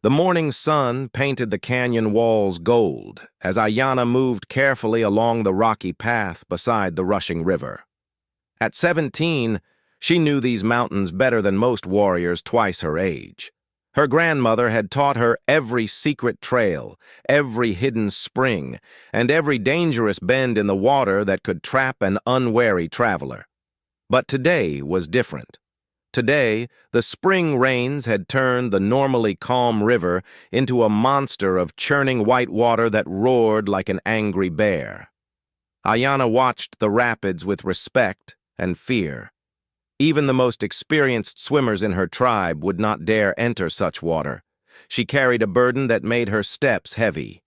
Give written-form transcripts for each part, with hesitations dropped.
The morning sun painted the canyon walls gold as Ayana moved carefully along the rocky path beside the rushing river. At 17, she knew these mountains better than most warriors twice her age. Her grandmother had taught her every secret trail, every hidden spring, and every dangerous bend in the water that could trap an unwary traveler. But today was different. Today, the spring rains had turned the normally calm river into a monster of churning white water that roared like an angry bear. Ayana watched the rapids with respect and fear. Even the most experienced swimmers in her tribe would not dare enter such water. She carried a burden that made her steps heavy.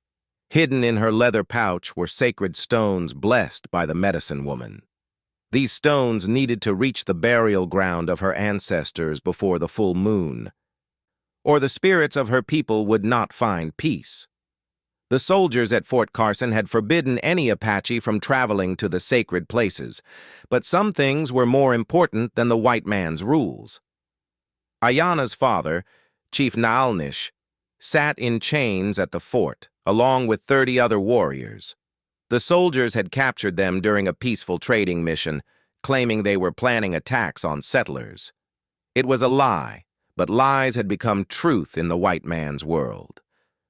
Hidden in her leather pouch were sacred stones blessed by the medicine woman. These stones needed to reach the burial ground of her ancestors before the full moon, or the spirits of her people would not find peace. The soldiers at Fort Carson had forbidden any Apache from traveling to the sacred places, but some things were more important than the white man's rules. Ayana's father, Chief Naalnish, sat in chains at the fort, along with 30 other warriors. The soldiers had captured them during a peaceful trading mission, claiming they were planning attacks on settlers. It was a lie, but lies had become truth in the white man's world.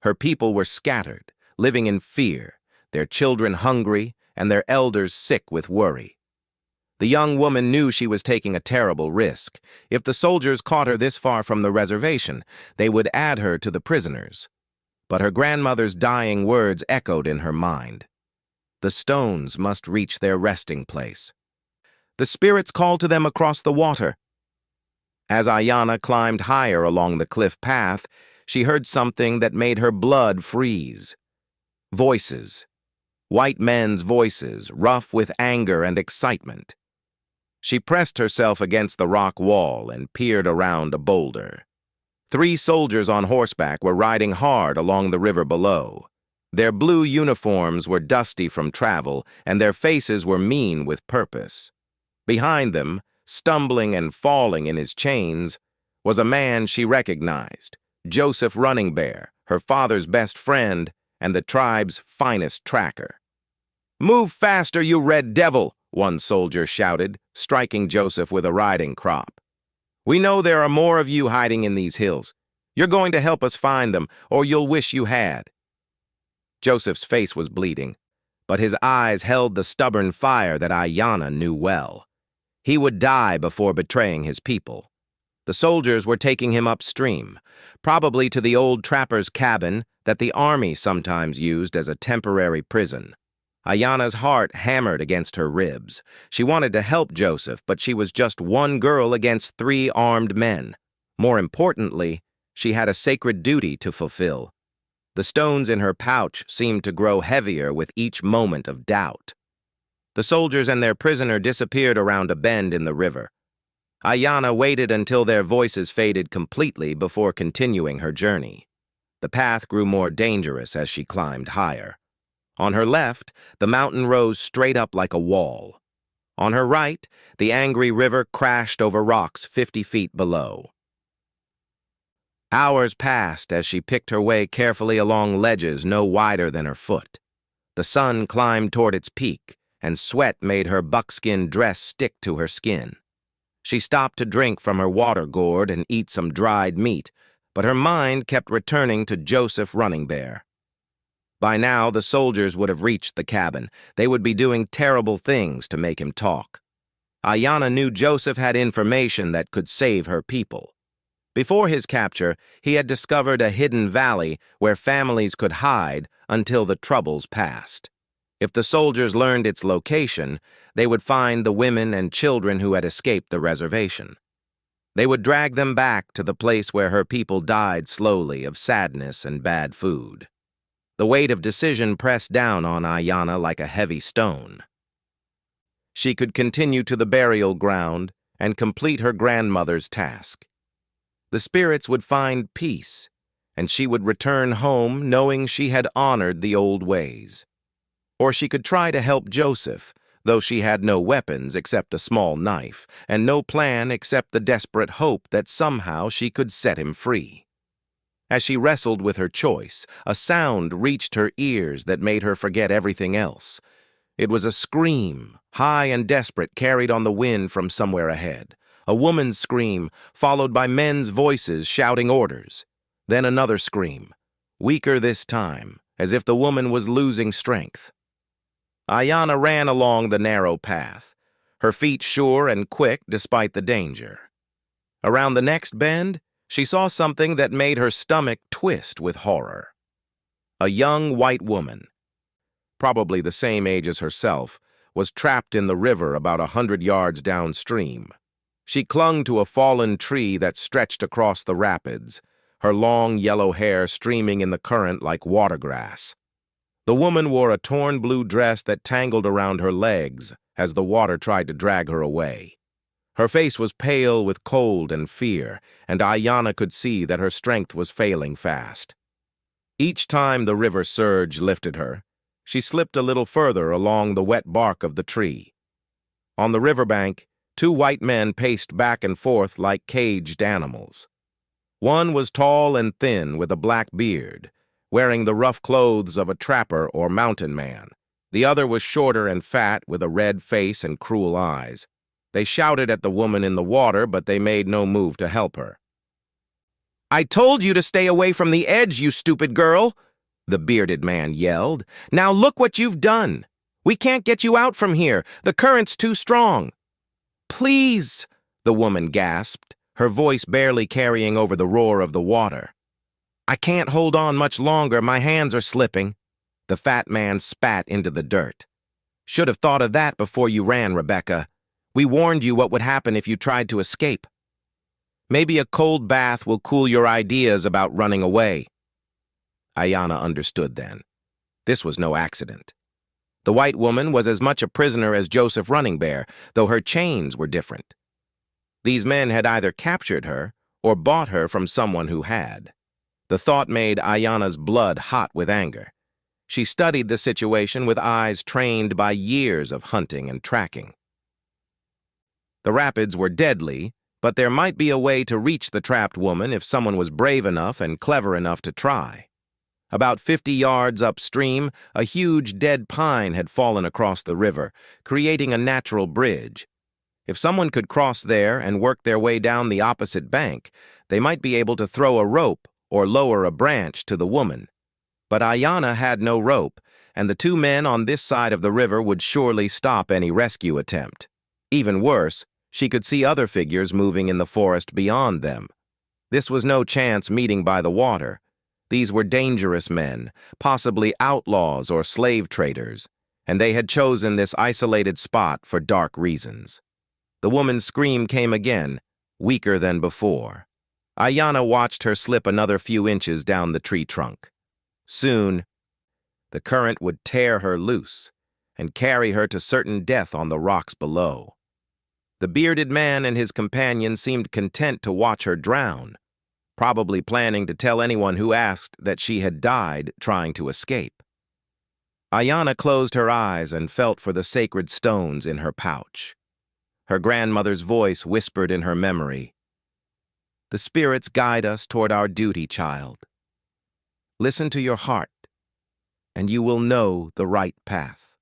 Her people were scattered, living in fear, their children hungry, and their elders sick with worry. The young woman knew she was taking a terrible risk. If the soldiers caught her this far from the reservation, they would add her to the prisoners. But her grandmother's dying words echoed in her mind. The stones must reach their resting place. The spirits called to them across the water. As Ayana climbed higher along the cliff path, she heard something that made her blood freeze. Voices. White men's voices, rough with anger and excitement. She pressed herself against the rock wall and peered around a boulder. 3 soldiers on horseback were riding hard along the river below. Their blue uniforms were dusty from travel, and their faces were mean with purpose. Behind them, stumbling and falling in his chains, was a man she recognized, Joseph Running Bear, her father's best friend and the tribe's finest tracker. "Move faster, you red devil!" one soldier shouted, striking Joseph with a riding crop. "We know there are more of you hiding in these hills. You're going to help us find them, or you'll wish you had." Joseph's face was bleeding, but his eyes held the stubborn fire that Ayana knew well. He would die before betraying his people. The soldiers were taking him upstream, probably to the old trapper's cabin that the army sometimes used as a temporary prison. Ayana's heart hammered against her ribs. She wanted to help Joseph, but she was just one girl against 3 armed men. More importantly, she had a sacred duty to fulfill. The stones in her pouch seemed to grow heavier with each moment of doubt. The soldiers and their prisoner disappeared around a bend in the river. Ayana waited until their voices faded completely before continuing her journey. The path grew more dangerous as she climbed higher. On her left, the mountain rose straight up like a wall. On her right, the angry river crashed over rocks 50 feet below. Hours passed as she picked her way carefully along ledges no wider than her foot. The sun climbed toward its peak, and sweat made her buckskin dress stick to her skin. She stopped to drink from her water gourd and eat some dried meat, but her mind kept returning to Joseph Running Bear. By now, the soldiers would have reached the cabin. They would be doing terrible things to make him talk. Ayana knew Joseph had information that could save her people. Before his capture, he had discovered a hidden valley where families could hide until the troubles passed. If the soldiers learned its location, they would find the women and children who had escaped the reservation. They would drag them back to the place where her people died slowly of sadness and bad food. The weight of decision pressed down on Ayana like a heavy stone. She could continue to the burial ground and complete her grandmother's task. The spirits would find peace, and she would return home knowing she had honored the old ways. Or she could try to help Joseph, though she had no weapons except a small knife, and no plan except the desperate hope that somehow she could set him free. As she wrestled with her choice, a sound reached her ears that made her forget everything else. It was a scream, high and desperate, carried on the wind from somewhere ahead. A woman's scream, followed by men's voices shouting orders. Then another scream, weaker this time, as if the woman was losing strength. Ayanna ran along the narrow path, her feet sure and quick despite the danger. Around the next bend, she saw something that made her stomach twist with horror. A young white woman, probably the same age as herself, was trapped in the river about 100 yards downstream. She clung to a fallen tree that stretched across the rapids, her long yellow hair streaming in the current like watergrass. The woman wore a torn blue dress that tangled around her legs as the water tried to drag her away. Her face was pale with cold and fear, and Ayanna could see that her strength was failing fast. Each time the river surge lifted her, she slipped a little further along the wet bark of the tree. On the riverbank, two white men paced back and forth like caged animals. One was tall and thin with a black beard, wearing the rough clothes of a trapper or mountain man. The other was shorter and fat with a red face and cruel eyes. They shouted at the woman in the water, but they made no move to help her. "I told you to stay away from the edge, you stupid girl," the bearded man yelled. "Now look what you've done. We can't get you out from here. The current's too strong." "Please," the woman gasped, her voice barely carrying over the roar of the water. "I can't hold on much longer. My hands are slipping." The fat man spat into the dirt. "Should have thought of that before you ran, Rebecca. We warned you what would happen if you tried to escape. Maybe a cold bath will cool your ideas about running away." Ayanna understood then. This was no accident. The white woman was as much a prisoner as Joseph Running Bear, though her chains were different. These men had either captured her or bought her from someone who had. The thought made Ayanna's blood hot with anger. She studied the situation with eyes trained by years of hunting and tracking. The rapids were deadly, but there might be a way to reach the trapped woman if someone was brave enough and clever enough to try. About 50 yards upstream, a huge dead pine had fallen across the river, creating a natural bridge. If someone could cross there and work their way down the opposite bank, they might be able to throw a rope or lower a branch to the woman. But Ayanna had no rope, and the two men on this side of the river would surely stop any rescue attempt. Even worse, she could see other figures moving in the forest beyond them. This was no chance meeting by the water. These were dangerous men, possibly outlaws or slave traders, and they had chosen this isolated spot for dark reasons. The woman's scream came again, weaker than before. Ayanna watched her slip another few inches down the tree trunk. Soon, the current would tear her loose and carry her to certain death on the rocks below. The bearded man and his companion seemed content to watch her drown, probably planning to tell anyone who asked that she had died trying to escape. Ayanna closed her eyes and felt for the sacred stones in her pouch. Her grandmother's voice whispered in her memory, "The spirits guide us toward our duty, child. Listen to your heart, and you will know the right path."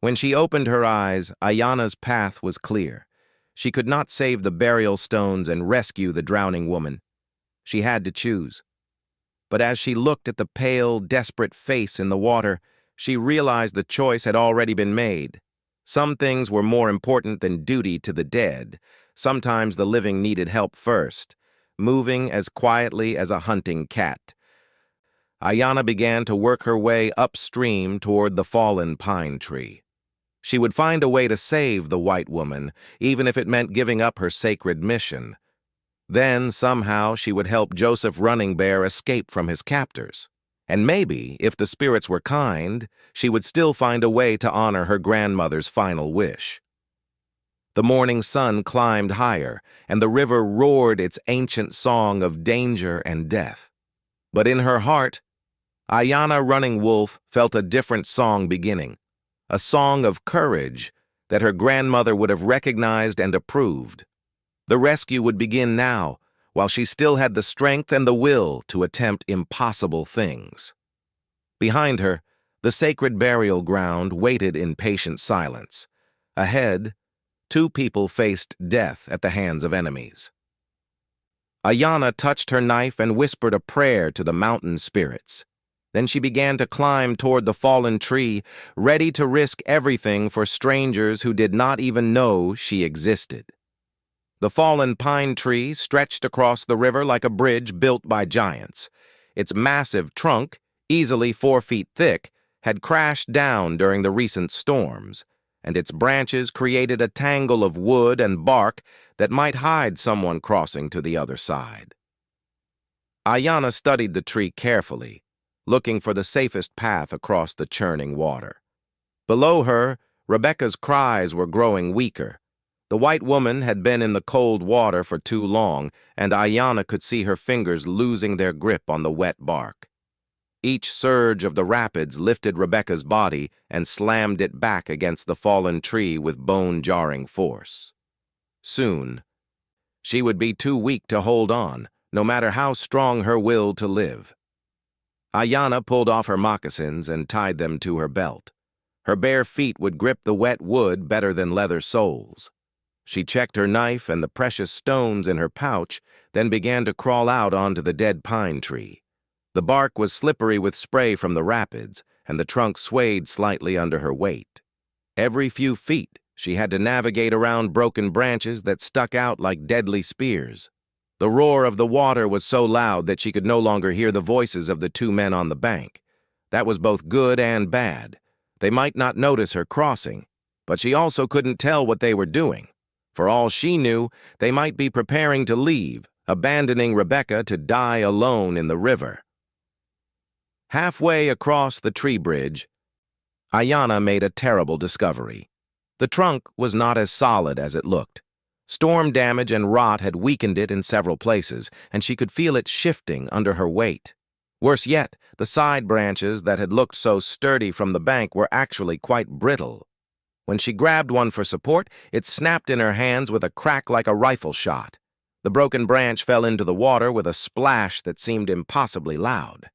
When she opened her eyes, Ayanna's path was clear. She could not save the burial stones and rescue the drowning woman. She had to choose. But as she looked at the pale, desperate face in the water, she realized the choice had already been made. Some things were more important than duty to the dead. Sometimes the living needed help first, moving as quietly as a hunting cat. Ayanna began to work her way upstream toward the fallen pine tree. She would find a way to save the white woman, even if it meant giving up her sacred mission. Then, somehow, she would help Joseph Running Bear escape from his captors. And maybe, if the spirits were kind, she would still find a way to honor her grandmother's final wish. The morning sun climbed higher, and the river roared its ancient song of danger and death. But in her heart, Ayanna Running Wolf felt a different song beginning, a song of courage that her grandmother would have recognized and approved. The rescue would begin now, while she still had the strength and the will to attempt impossible things. Behind her, the sacred burial ground waited in patient silence. Ahead, two people faced death at the hands of enemies. Ayanna touched her knife and whispered a prayer to the mountain spirits. Then she began to climb toward the fallen tree, ready to risk everything for strangers who did not even know she existed. The fallen pine tree stretched across the river like a bridge built by giants. Its massive trunk, easily 4 feet thick, had crashed down during the recent storms, and its branches created a tangle of wood and bark that might hide someone crossing to the other side. Ayanna studied the tree carefully, looking for the safest path across the churning water. Below her, Rebecca's cries were growing weaker. The white woman had been in the cold water for too long, and Ayanna could see her fingers losing their grip on the wet bark. Each surge of the rapids lifted Rebecca's body and slammed it back against the fallen tree with bone-jarring force. Soon, she would be too weak to hold on, no matter how strong her will to live. Ayanna pulled off her moccasins and tied them to her belt. Her bare feet would grip the wet wood better than leather soles. She checked her knife and the precious stones in her pouch, then began to crawl out onto the dead pine tree. The bark was slippery with spray from the rapids, and the trunk swayed slightly under her weight. Every few feet, she had to navigate around broken branches that stuck out like deadly spears. The roar of the water was so loud that she could no longer hear the voices of the two men on the bank. That was both good and bad. They might not notice her crossing, but she also couldn't tell what they were doing. For all she knew, they might be preparing to leave, abandoning Rebecca to die alone in the river. Halfway across the tree bridge, Ayanna made a terrible discovery. The trunk was not as solid as it looked. Storm damage and rot had weakened it in several places, and she could feel it shifting under her weight. Worse yet, the side branches that had looked so sturdy from the bank were actually quite brittle. When she grabbed one for support, it snapped in her hands with a crack like a rifle shot. The broken branch fell into the water with a splash that seemed impossibly loud.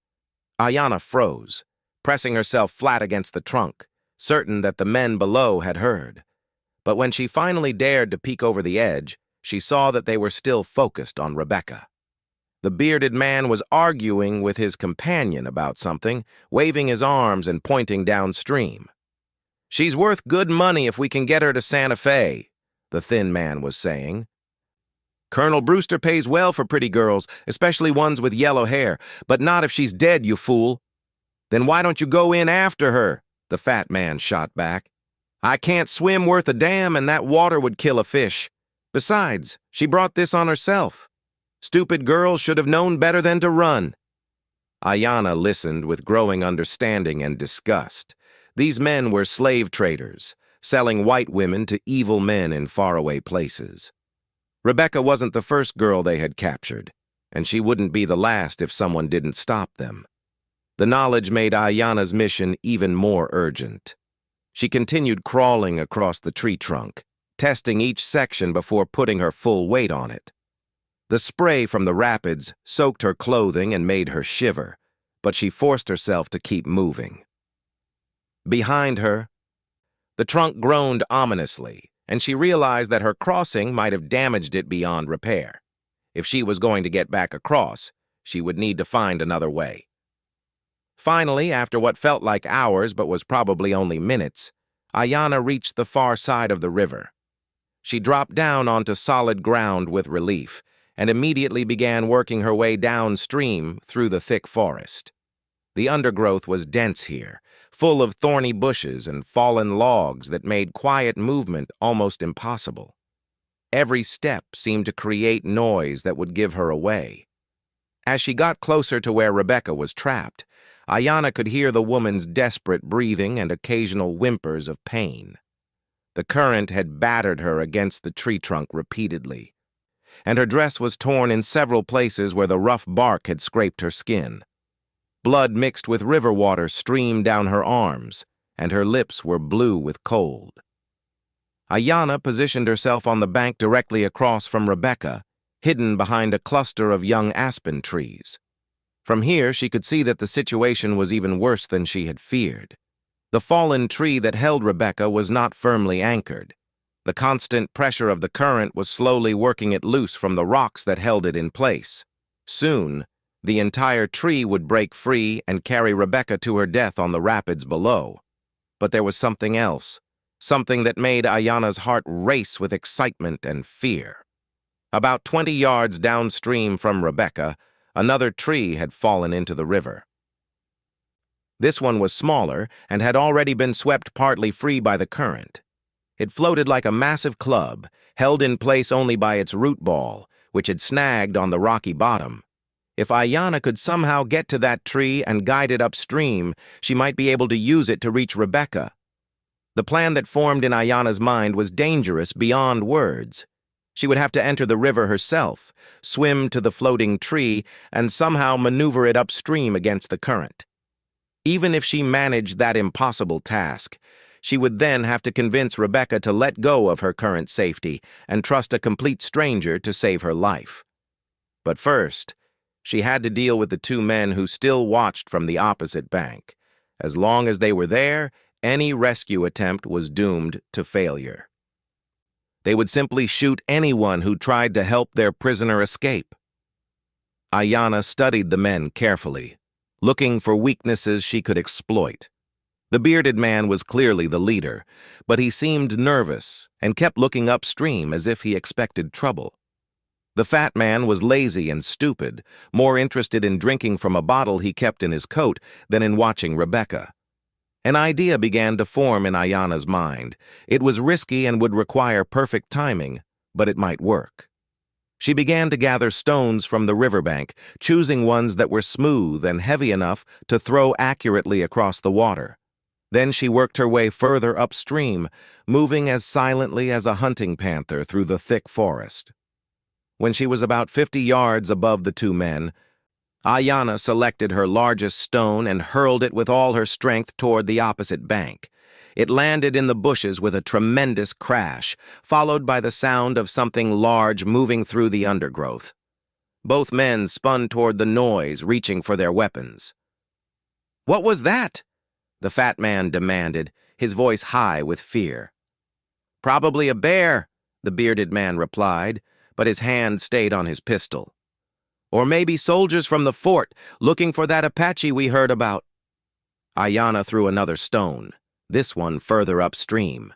Ayanna froze, pressing herself flat against the trunk, certain that the men below had heard. But when she finally dared to peek over the edge, she saw that they were still focused on Rebecca. The bearded man was arguing with his companion about something, waving his arms and pointing downstream. "She's worth good money if we can get her to Santa Fe," the thin man was saying. "Colonel Brewster pays well for pretty girls, especially ones with yellow hair, but not if she's dead, you fool." "Then why don't you go in after her?" the fat man shot back. "I can't swim worth a damn, and that water would kill a fish. Besides, she brought this on herself. Stupid girl should have known better than to run." Ayanna listened with growing understanding and disgust. These men were slave traders, selling white women to evil men in faraway places. Rebecca wasn't the first girl they had captured, and she wouldn't be the last if someone didn't stop them. The knowledge made Ayanna's mission even more urgent. She continued crawling across the tree trunk, testing each section before putting her full weight on it. The spray from the rapids soaked her clothing and made her shiver, but she forced herself to keep moving. Behind her, the trunk groaned ominously, and she realized that her crossing might have damaged it beyond repair. If she was going to get back across, she would need to find another way. Finally, after what felt like hours but was probably only minutes, Ayanna reached the far side of the river. She dropped down onto solid ground with relief and immediately began working her way downstream through the thick forest. The undergrowth was dense here, full of thorny bushes and fallen logs that made quiet movement almost impossible. Every step seemed to create noise that would give her away. As she got closer to where Rebecca was trapped, Ayanna could hear the woman's desperate breathing and occasional whimpers of pain. The current had battered her against the tree trunk repeatedly, and her dress was torn in several places where the rough bark had scraped her skin. Blood mixed with river water streamed down her arms, and her lips were blue with cold. Ayanna positioned herself on the bank directly across from Rebecca hidden behind a cluster of young aspen trees. From here, she could see that the situation was even worse than she had feared. The fallen tree that held Rebecca was not firmly anchored. The constant pressure of the current was slowly working it loose from the rocks that held it in place. Soon, the entire tree would break free and carry Rebecca to her death on the rapids below. But there was something else, something that made Ayana's heart race with excitement and fear. About 20 yards downstream from Rebecca, another tree had fallen into the river. This one was smaller and had already been swept partly free by the current. It floated like a massive club, held in place only by its root ball, which had snagged on the rocky bottom. If Ayana could somehow get to that tree and guide it upstream, she might be able to use it to reach Rebecca. The plan that formed in Ayana's mind was dangerous beyond words. She would have to enter the river herself, swim to the floating tree, and somehow maneuver it upstream against the current. Even if she managed that impossible task, she would then have to convince Rebecca to let go of her current safety and trust a complete stranger to save her life. But first, she had to deal with the two men who still watched from the opposite bank. As long as they were there, any rescue attempt was doomed to failure. They would simply shoot anyone who tried to help their prisoner escape. Ayana studied the men carefully, looking for weaknesses she could exploit. The bearded man was clearly the leader, but he seemed nervous and kept looking upstream as if he expected trouble. The fat man was lazy and stupid, more interested in drinking from a bottle he kept in his coat than in watching Rebecca. An idea began to form in Ayana's mind. It was risky and would require perfect timing, but it might work. She began to gather stones from the riverbank, choosing ones that were smooth and heavy enough to throw accurately across the water. Then she worked her way further upstream, moving as silently as a hunting panther through the thick forest. When she was about 50 yards above the two men, Ayana selected her largest stone and hurled it with all her strength toward the opposite bank. It landed in the bushes with a tremendous crash, followed by the sound of something large moving through the undergrowth. Both men spun toward the noise, reaching for their weapons. "What was that?" the fat man demanded, his voice high with fear. "Probably a bear," the bearded man replied, but his hand stayed on his pistol. "Or maybe soldiers from the fort, looking for that Apache we heard about." Ayana threw another stone, this one further upstream.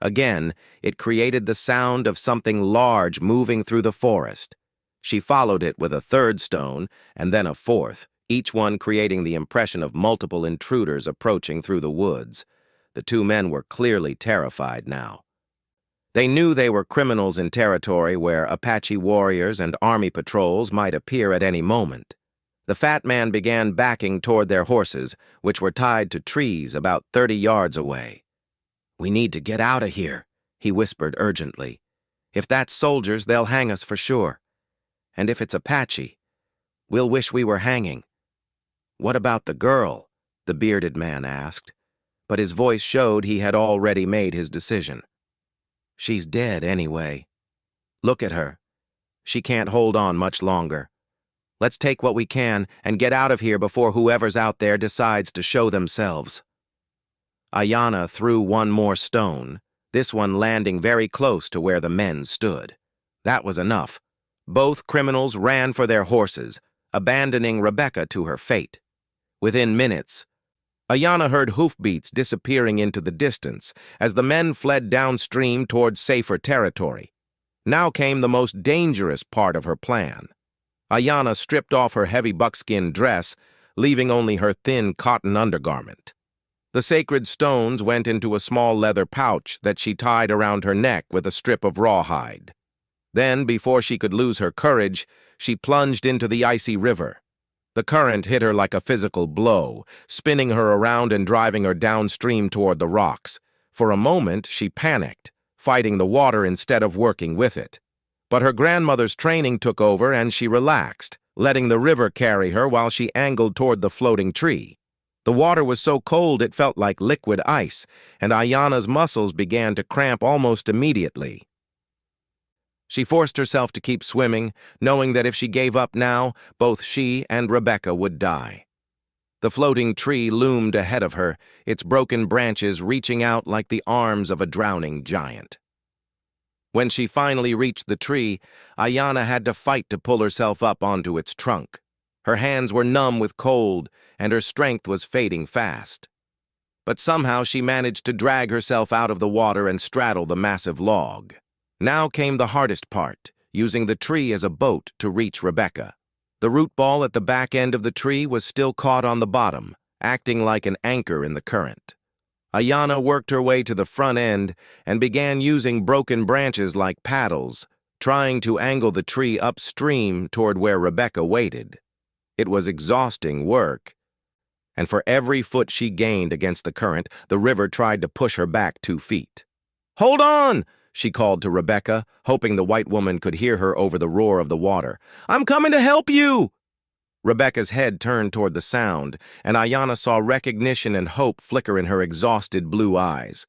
Again, it created the sound of something large moving through the forest. She followed it with a third stone, and then a fourth, each one creating the impression of multiple intruders approaching through the woods. The two men were clearly terrified now. They knew they were criminals in territory where Apache warriors and army patrols might appear at any moment. The fat man began backing toward their horses, which were tied to trees about 30 yards away. "We need to get out of here," he whispered urgently. "If that's soldiers, they'll hang us for sure. And if it's Apache, we'll wish we were hanging." "What about the girl?" the bearded man asked, but his voice showed he had already made his decision. "She's dead anyway. Look at her. She can't hold on much longer. Let's take what we can and get out of here before whoever's out there decides to show themselves." Ayana threw one more stone, this one landing very close to where the men stood. That was enough. Both criminals ran for their horses, abandoning Rebecca to her fate. Within minutes, Ayana heard hoofbeats disappearing into the distance as the men fled downstream toward safer territory. Now came the most dangerous part of her plan. Ayana stripped off her heavy buckskin dress, leaving only her thin cotton undergarment. The sacred stones went into a small leather pouch that she tied around her neck with a strip of rawhide. Then, before she could lose her courage, she plunged into the icy river. The current hit her like a physical blow, spinning her around and driving her downstream toward the rocks. For a moment, she panicked, fighting the water instead of working with it. But her grandmother's training took over and she relaxed, letting the river carry her while she angled toward the floating tree. The water was so cold it felt like liquid ice, and Ayana's muscles began to cramp almost immediately. She forced herself to keep swimming, knowing that if she gave up now, both she and Rebecca would die. The floating tree loomed ahead of her, its broken branches reaching out like the arms of a drowning giant. When she finally reached the tree, Ayanna had to fight to pull herself up onto its trunk. Her hands were numb with cold, and her strength was fading fast. But somehow she managed to drag herself out of the water and straddle the massive log. Now came the hardest part, using the tree as a boat to reach Rebecca. The root ball at the back end of the tree was still caught on the bottom, acting like an anchor in the current. Ayanna worked her way to the front end and began using broken branches like paddles, trying to angle the tree upstream toward where Rebecca waited. It was exhausting work, and for every foot she gained against the current, the river tried to push her back 2 feet. "Hold on!" she called to Rebecca, hoping the white woman could hear her over the roar of the water. "I'm coming to help you!" Rebecca's head turned toward the sound, and Ayanna saw recognition and hope flicker in her exhausted blue eyes.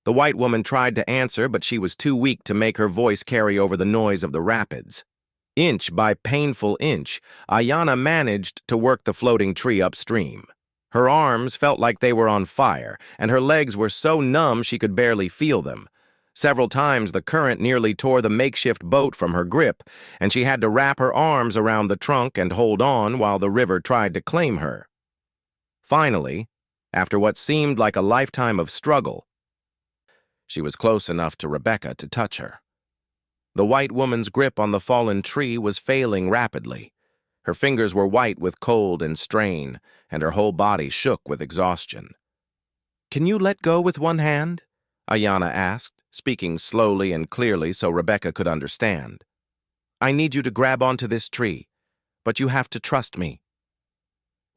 The white woman tried to answer, but she was too weak to make her voice carry over the noise of the rapids. Inch by painful inch, Ayanna managed to work the floating tree upstream. Her arms felt like they were on fire, and her legs were so numb she could barely feel them. Several times the current nearly tore the makeshift boat from her grip, and she had to wrap her arms around the trunk and hold on while the river tried to claim her. Finally, after what seemed like a lifetime of struggle, she was close enough to Rebecca to touch her. The white woman's grip on the fallen tree was failing rapidly. Her fingers were white with cold and strain, and her whole body shook with exhaustion. "Can you let go with one hand?" Ayanna asked, speaking slowly and clearly so Rebecca could understand. "I need you to grab onto this tree, but you have to trust me."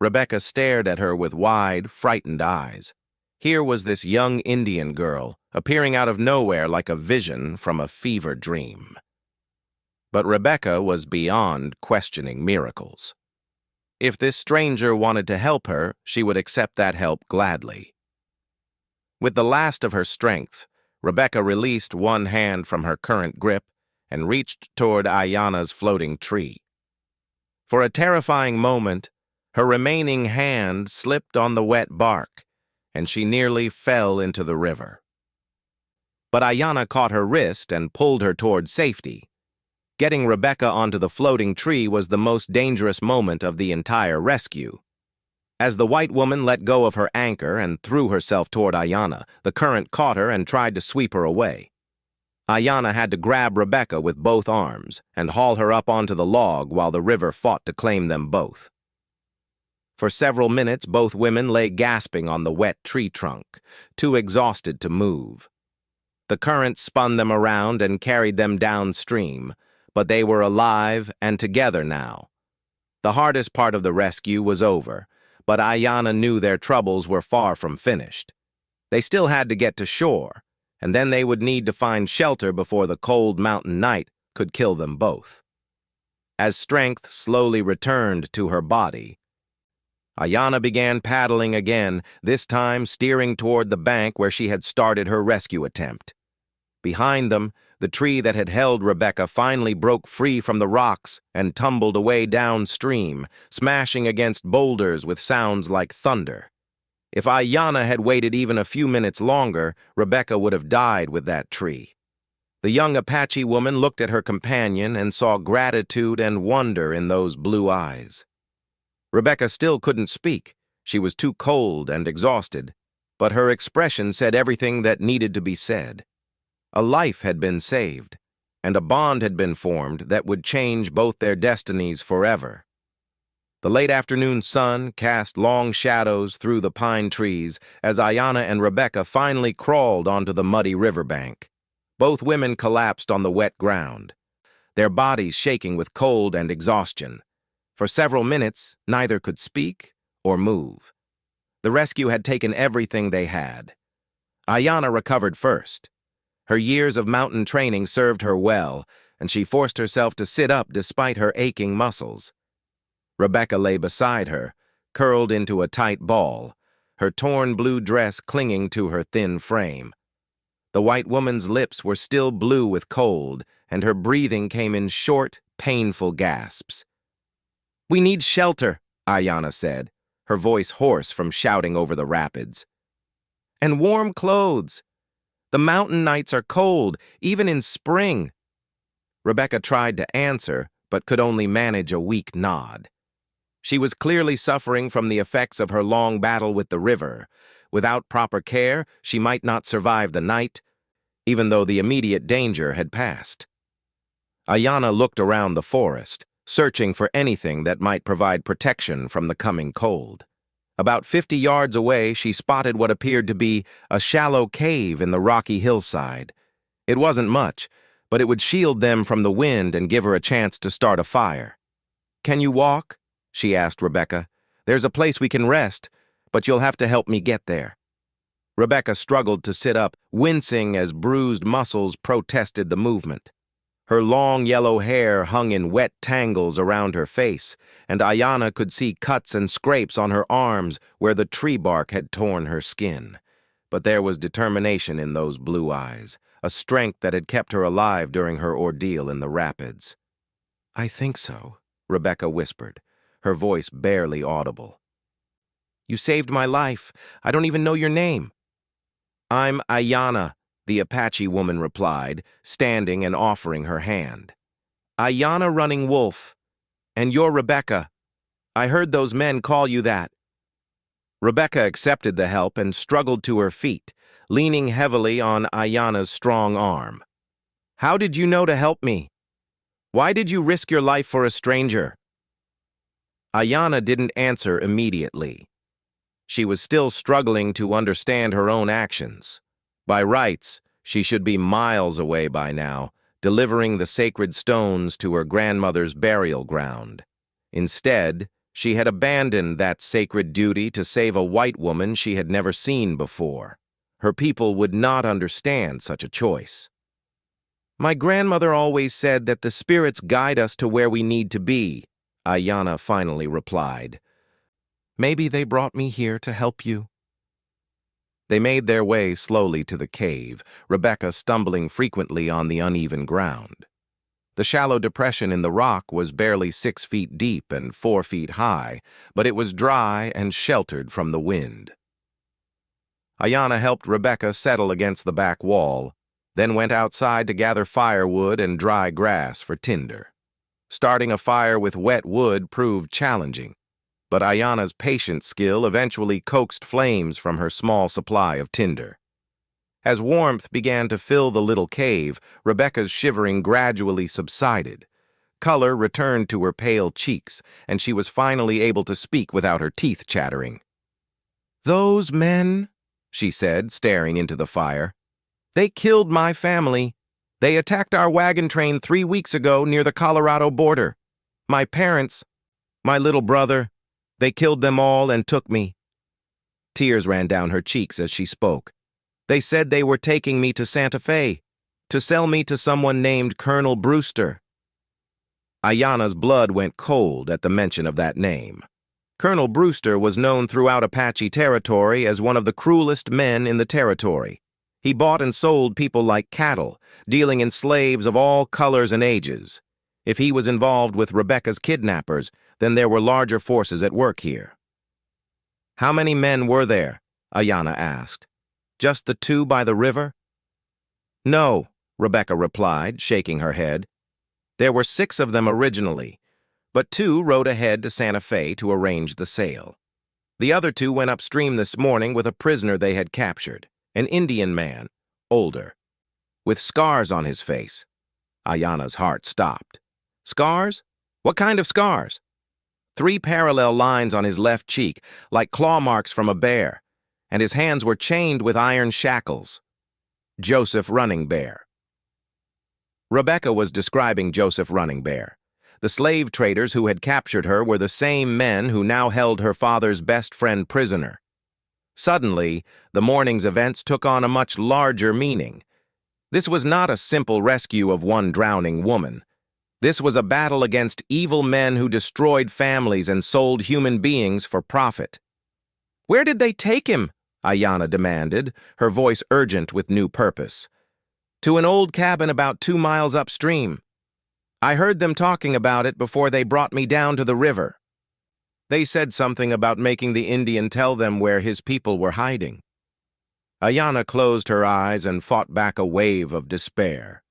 Rebecca stared at her with wide, frightened eyes. Here was this young Indian girl, appearing out of nowhere like a vision from a fever dream. But Rebecca was beyond questioning miracles. If this stranger wanted to help her, she would accept that help gladly. With the last of her strength, Rebecca released one hand from her current grip and reached toward Ayanna's floating tree. For a terrifying moment, her remaining hand slipped on the wet bark, and she nearly fell into the river. But Ayanna caught her wrist and pulled her toward safety. Getting Rebecca onto the floating tree was the most dangerous moment of the entire rescue. As the white woman let go of her anchor and threw herself toward Ayanna, the current caught her and tried to sweep her away. Ayanna had to grab Rebecca with both arms and haul her up onto the log while the river fought to claim them both. For several minutes, both women lay gasping on the wet tree trunk, too exhausted to move. The current spun them around and carried them downstream, but they were alive and together now. The hardest part of the rescue was over, but Ayanna knew their troubles were far from finished. They still had to get to shore, and then they would need to find shelter before the cold mountain night could kill them both. As strength slowly returned to her body, Ayanna began paddling again, this time steering toward the bank where she had started her rescue attempt. Behind them, the tree that had held Rebecca finally broke free from the rocks and tumbled away downstream, smashing against boulders with sounds like thunder. If Ayanna had waited even a few minutes longer, Rebecca would have died with that tree. The young Apache woman looked at her companion and saw gratitude and wonder in those blue eyes. Rebecca still couldn't speak. She was too cold and exhausted, but her expression said everything that needed to be said. A life had been saved, and a bond had been formed that would change both their destinies forever. The late afternoon sun cast long shadows through the pine trees as Ayanna and Rebecca finally crawled onto the muddy riverbank. Both women collapsed on the wet ground, their bodies shaking with cold and exhaustion. For several minutes, neither could speak or move. The rescue had taken everything they had. Ayanna recovered first. Her years of mountain training served her well, and she forced herself to sit up despite her aching muscles. Rebecca lay beside her, curled into a tight ball, her torn blue dress clinging to her thin frame. The white woman's lips were still blue with cold, and her breathing came in short, painful gasps. "We need shelter," Ayanna said, her voice hoarse from shouting over the rapids. "And warm clothes. The mountain nights are cold, even in spring." Rebecca tried to answer, but could only manage a weak nod. She was clearly suffering from the effects of her long battle with the river. Without proper care, she might not survive the night, even though the immediate danger had passed. Ayanna looked around the forest, searching for anything that might provide protection from the coming cold. About 50 yards away, she spotted what appeared to be a shallow cave in the rocky hillside. It wasn't much, but it would shield them from the wind and give her a chance to start a fire. "Can you walk?" she asked Rebecca. "There's a place we can rest, but you'll have to help me get there." Rebecca struggled to sit up, wincing as bruised muscles protested the movement. Her long yellow hair hung in wet tangles around her face, and Ayanna could see cuts and scrapes on her arms where the tree bark had torn her skin. But there was determination in those blue eyes, a strength that had kept her alive during her ordeal in the rapids. "I think so," Rebecca whispered, her voice barely audible. "You saved my life. I don't even know your name." "I'm Ayanna," the Apache woman replied, standing and offering her hand. "Ayanna Running Wolf. And you're Rebecca. I heard those men call you that." Rebecca accepted the help and struggled to her feet, leaning heavily on Ayanna's strong arm. "How did you know to help me? Why did you risk your life for a stranger?" Ayanna didn't answer immediately. She was still struggling to understand her own actions. By rights, she should be miles away by now, delivering the sacred stones to her grandmother's burial ground. Instead, she had abandoned that sacred duty to save a white woman she had never seen before. Her people would not understand such a choice. "My grandmother always said that the spirits guide us to where we need to be," Ayanna finally replied. "Maybe they brought me here to help you." They made their way slowly to the cave, Rebecca stumbling frequently on the uneven ground. The shallow depression in the rock was barely 6 feet deep and 4 feet high, but it was dry and sheltered from the wind. Ayanna helped Rebecca settle against the back wall, then went outside to gather firewood and dry grass for tinder. Starting a fire with wet wood proved challenging, but Ayanna's patient skill eventually coaxed flames from her small supply of tinder. As warmth began to fill the little cave, Rebecca's shivering gradually subsided. Color returned to her pale cheeks, and she was finally able to speak without her teeth chattering. "Those men," she said, staring into the fire, "they killed my family. They attacked our wagon train 3 weeks ago near the Colorado border. My parents, my little brother, they killed them all and took me." Tears ran down her cheeks as she spoke. "They said they were taking me to Santa Fe, to sell me to someone named Colonel Brewster." Ayanna's blood went cold at the mention of that name. Colonel Brewster was known throughout Apache territory as one of the cruelest men in the territory. He bought and sold people like cattle, dealing in slaves of all colors and ages. If he was involved with Rebecca's kidnappers, then there were larger forces at work here. "How many men were there?" Ayanna asked. "Just the 2 by the river?" "No," Rebecca replied, shaking her head. "There were 6 of them originally, but 2 rode ahead to Santa Fe to arrange the sale. The other 2 went upstream this morning with a prisoner they had captured, an Indian man, older, with scars on his face." Ayanna's heart stopped. "Scars? What kind of scars?" 3 parallel lines on his left cheek, like claw marks from a bear, and his hands were chained with iron shackles. Joseph Running Bear. Rebecca was describing Joseph Running Bear. The slave traders who had captured her were the same men who now held her father's best friend prisoner. Suddenly, the morning's events took on a much larger meaning. This was not a simple rescue of one drowning woman. This was a battle against evil men who destroyed families and sold human beings for profit. "Where did they take him?" Ayanna demanded, her voice urgent with new purpose. To an old cabin about 2 miles upstream. I heard them talking about it before they brought me down to the river. They said something about making the Indian tell them where his people were hiding. Ayanna closed her eyes and fought back a wave of despair.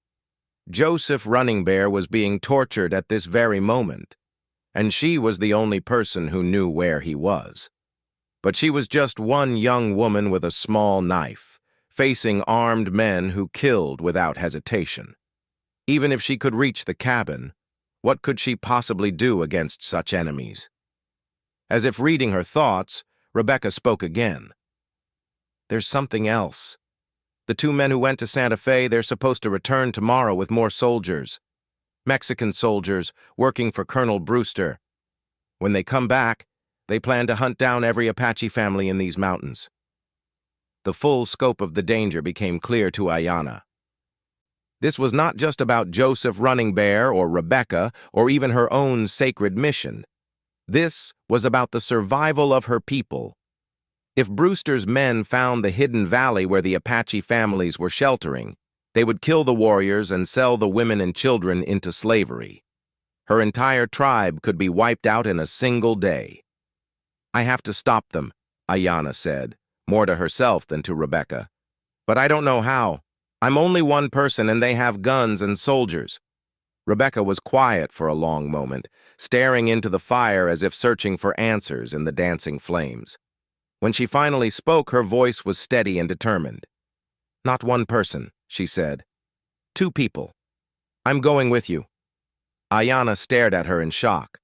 Joseph Running Bear was being tortured at this very moment, and she was the only person who knew where he was. But she was just one young woman with a small knife, facing armed men who killed without hesitation. Even if she could reach the cabin, what could she possibly do against such enemies? As if reading her thoughts, Rebecca spoke again. There's something else. The 2 men who went to Santa Fe, they're supposed to return tomorrow with more soldiers. Mexican soldiers working for Colonel Brewster. When they come back, they plan to hunt down every Apache family in these mountains. The full scope of the danger became clear to Ayanna. This was not just about Joseph Running Bear or Rebecca or even her own sacred mission. This was about the survival of her people. If Brewster's men found the hidden valley where the Apache families were sheltering, they would kill the warriors and sell the women and children into slavery. Her entire tribe could be wiped out in a single day. I have to stop them, Ayanna said, more to herself than to Rebecca. But I don't know how. I'm only one person and they have guns and soldiers. Rebecca was quiet for a long moment, staring into the fire as if searching for answers in the dancing flames. When she finally spoke, her voice was steady and determined. Not one person, she said. 2 people. I'm going with you. Ayanna stared at her in shock.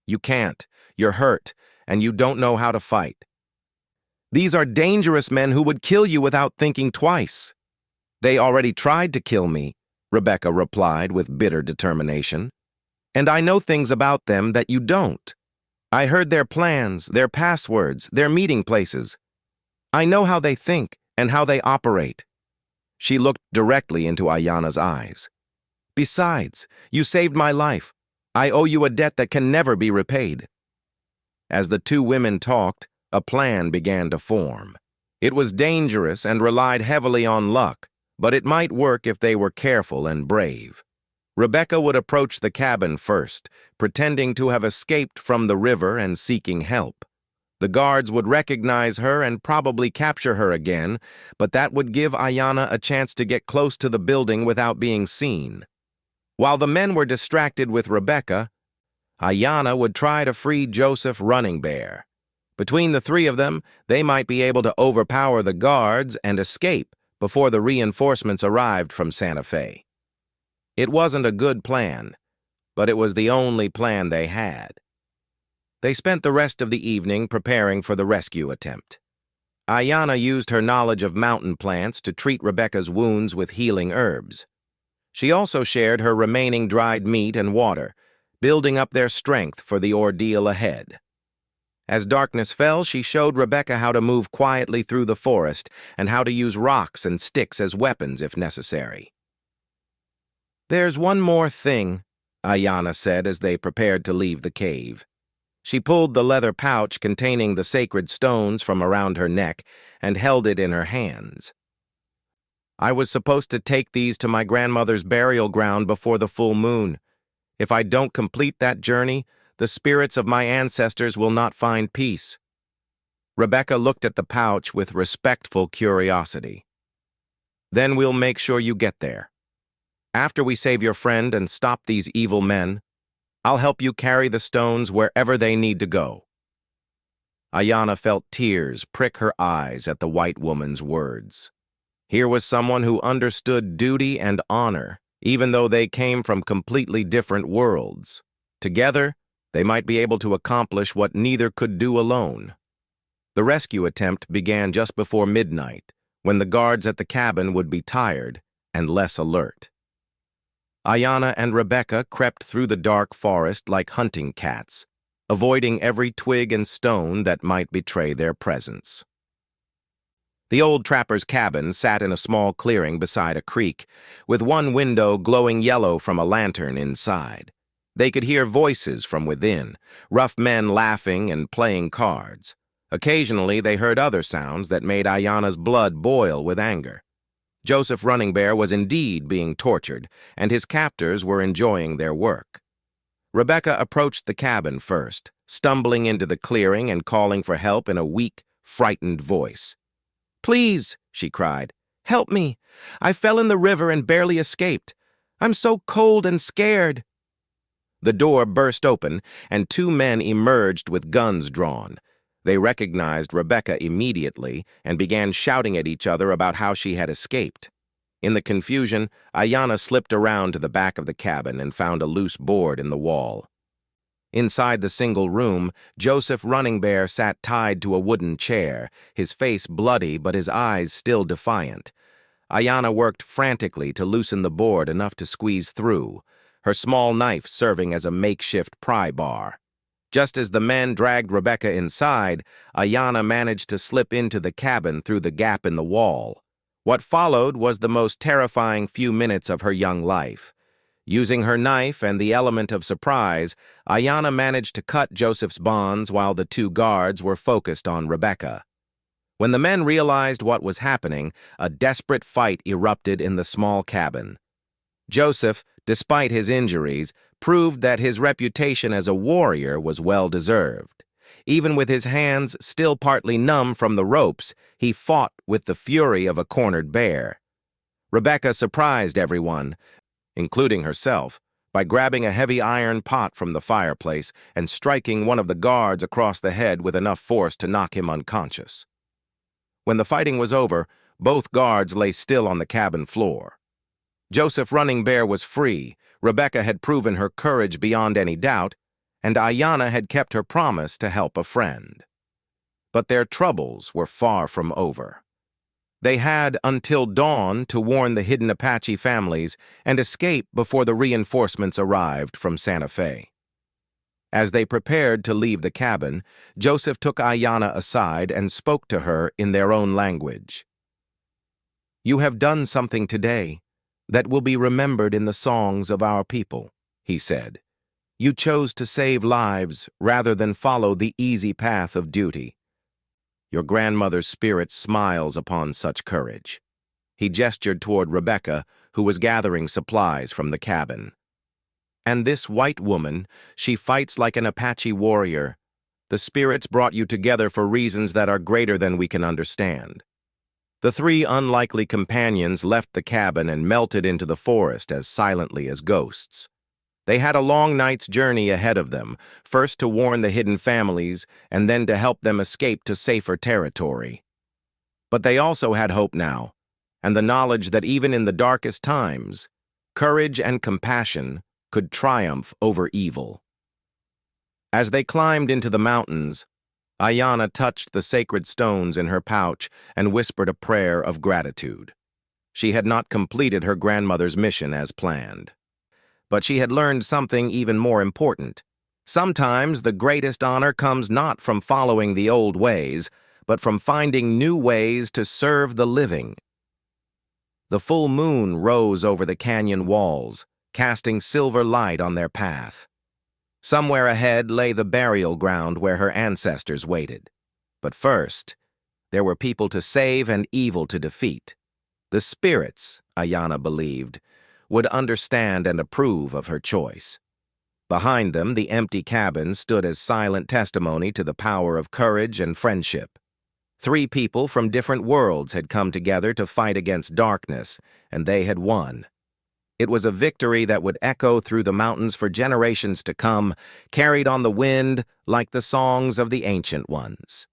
You can't. You're hurt, and you don't know how to fight. These are dangerous men who would kill you without thinking twice. They already tried to kill me, Rebecca replied with bitter determination. And I know things about them that you don't. I heard their plans, their passwords, their meeting places. I know how they think and how they operate. She looked directly into Ayanna's eyes. Besides, you saved my life. I owe you a debt that can never be repaid. As the 2 women talked, a plan began to form. It was dangerous and relied heavily on luck, but it might work if they were careful and brave. Rebecca would approach the cabin first, pretending to have escaped from the river and seeking help. The guards would recognize her and probably capture her again, but that would give Ayanna a chance to get close to the building without being seen. While the men were distracted with Rebecca, Ayanna would try to free Joseph Running Bear. Between the 3 of them, they might be able to overpower the guards and escape before the reinforcements arrived from Santa Fe. It wasn't a good plan, but it was the only plan they had. They spent the rest of the evening preparing for the rescue attempt. Ayanna used her knowledge of mountain plants to treat Rebecca's wounds with healing herbs. She also shared her remaining dried meat and water, building up their strength for the ordeal ahead. As darkness fell, she showed Rebecca how to move quietly through the forest and how to use rocks and sticks as weapons if necessary. There's one more thing, Ayanna said as they prepared to leave the cave. She pulled the leather pouch containing the sacred stones from around her neck and held it in her hands. I was supposed to take these to my grandmother's burial ground before the full moon. If I don't complete that journey, the spirits of my ancestors will not find peace. Rebecca looked at the pouch with respectful curiosity. Then we'll make sure you get there. After we save your friend and stop these evil men, I'll help you carry the stones wherever they need to go. Ayanna felt tears prick her eyes at the white woman's words. Here was someone who understood duty and honor, even though they came from completely different worlds. Together, they might be able to accomplish what neither could do alone. The rescue attempt began just before midnight, when the guards at the cabin would be tired and less alert. Ayanna and Rebecca crept through the dark forest like hunting cats, avoiding every twig and stone that might betray their presence. The old trapper's cabin sat in a small clearing beside a creek, with one window glowing yellow from a lantern inside. They could hear voices from within, rough men laughing and playing cards. Occasionally, they heard other sounds that made Ayanna's blood boil with anger. Joseph Running Bear was indeed being tortured, and his captors were enjoying their work. Rebecca approached the cabin first, stumbling into the clearing and calling for help in a weak, frightened voice. "Please," she cried, "help me. I fell in the river and barely escaped. I'm so cold and scared." The door burst open, and two men emerged with guns drawn. They recognized Rebecca immediately and began shouting at each other about how she had escaped. In the confusion, Ayanna slipped around to the back of the cabin and found a loose board in the wall. Inside the single room, Joseph Running Bear sat tied to a wooden chair, his face bloody but his eyes still defiant. Ayanna worked frantically to loosen the board enough to squeeze through, her small knife serving as a makeshift pry bar. Just as the men dragged Rebecca inside, Ayanna managed to slip into the cabin through the gap in the wall. What followed was the most terrifying few minutes of her young life. Using her knife and the element of surprise, Ayanna managed to cut Joseph's bonds while the two guards were focused on Rebecca. When the men realized what was happening, a desperate fight erupted in the small cabin. Joseph, despite his injuries, proved that his reputation as a warrior was well-deserved. Even with his hands still partly numb from the ropes, he fought with the fury of a cornered bear. Rebecca surprised everyone, including herself, by grabbing a heavy iron pot from the fireplace and striking one of the guards across the head with enough force to knock him unconscious. When the fighting was over, both guards lay still on the cabin floor. Joseph Running Bear was free, Rebecca had proven her courage beyond any doubt, and Ayanna had kept her promise to help a friend. But their troubles were far from over. They had until dawn to warn the hidden Apache families and escape before the reinforcements arrived from Santa Fe. As they prepared to leave the cabin, Joseph took Ayanna aside and spoke to her in their own language. "You have done something today that will be remembered in the songs of our people," he said. "You chose to save lives rather than follow the easy path of duty. Your grandmother's spirit smiles upon such courage." He gestured toward Rebecca, who was gathering supplies from the cabin. "And this white woman, she fights like an Apache warrior. The spirits brought you together for reasons that are greater than we can understand." The three unlikely companions left the cabin and melted into the forest as silently as ghosts. They had a long night's journey ahead of them, first to warn the hidden families and then to help them escape to safer territory. But they also had hope now, and the knowledge that even in the darkest times, courage and compassion could triumph over evil. As they climbed into the mountains, Ayanna touched the sacred stones in her pouch and whispered a prayer of gratitude. She had not completed her grandmother's mission as planned. But she had learned something even more important. Sometimes the greatest honor comes not from following the old ways, but from finding new ways to serve the living. The full moon rose over the canyon walls, casting silver light on their path. Somewhere ahead lay the burial ground where her ancestors waited. But first, there were people to save and evil to defeat. The spirits, Ayanna believed, would understand and approve of her choice. Behind them, the empty cabin stood as silent testimony to the power of courage and friendship. Three people from different worlds had come together to fight against darkness, and they had won. It was a victory that would echo through the mountains for generations to come, carried on the wind like the songs of the ancient ones.